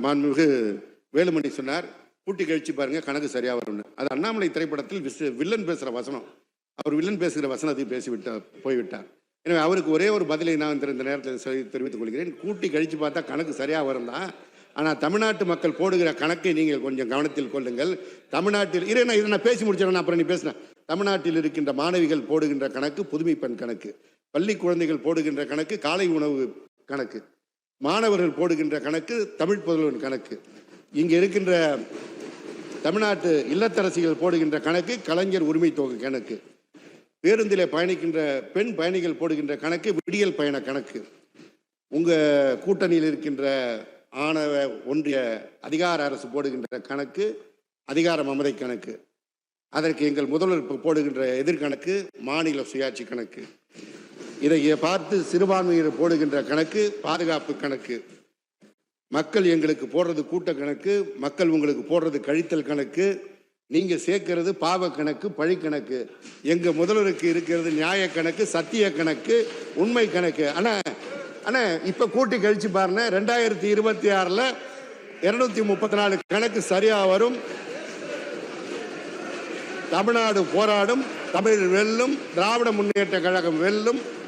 மாண்புமிகு வேலுமணி சொன்னார், கூட்டி கழிச்சு பாருங்க கணக்கு சரியா வரும்னு. அது அண்ணாமலை திரைப்படத்தில் வில்லன் பேசுற வசனம். அவர் வில்லன் பேசுகிற வசனத்தை பேசிவிட்டார், போய்விட்டார். எனவே அவருக்கு ஒரே ஒரு பதிலை நான் இந்த நேரத்தில் தெரிவித்துக் கொள்கிறேன். கூட்டி கழிச்சு பார்த்தா கணக்கு சரியா வரும் தான். ஆனால் தமிழ்நாட்டு மக்கள் போடுகிற கணக்கை நீங்கள் கொஞ்சம் கவனத்தில் கொள்ளுங்கள். தமிழ்நாட்டில் இதை நான் பேசி முடிச்சேன், அப்புறம் நீ பேசினேன். தமிழ்நாட்டில் இருக்கின்ற மாணவிகள் போடுகின்ற கணக்கு புதுமை பெண் கணக்கு, பள்ளி குழந்தைகள் போடுகின்ற கணக்கு காலை உணவு கணக்கு, மாணவர்கள் போடுகின்ற கணக்கு தமிழ் புதல்வன் கணக்கு, இங்கே இருக்கின்ற தமிழ்நாட்டு இல்லத்தரசிகள் போடுகின்ற கணக்கு கலைஞர் உரிமை தொகை கணக்கு, பேருந்திலே பயணிக்கின்ற பெண் பயணிகள் போடுகின்ற கணக்கு விடியல் பயண கணக்கு, உங்க கூட்டணியில் இருக்கின்ற ஆணவ ஒன்றிய அதிகார அரசு போடுகின்ற கணக்கு அதிகார மமதை கணக்கு, அதற்கு எங்கள் முதல்வர் போடுகின்ற எதிர்கணக்கு மாநில சுயாட்சி கணக்கு, இதை பார்த்து சிறுபான்மையினர் போடுகின்ற கணக்கு பாதுகாப்பு கணக்கு, மக்கள் எங்களுக்கு போடுறது கூட்ட கணக்கு, மக்கள் உங்களுக்கு போடுறது கழித்தல் கணக்கு, நீங்க சேர்க்கிறது பாவ கணக்கு பழி கணக்கு, எங்க முதல்வருக்கு இருக்கிறது நியாய கணக்கு சத்திய கணக்கு உண்மை கணக்கு. ஆனா இப்ப கூட்டி கழிச்சு பாருங்க, 2026 234 கணக்கு சரியா வரும். தமிழ்நாடு போராடும், தமிழ் வெல்லும், திராவிட முன்னேற்ற கழகம் வெல்லும்.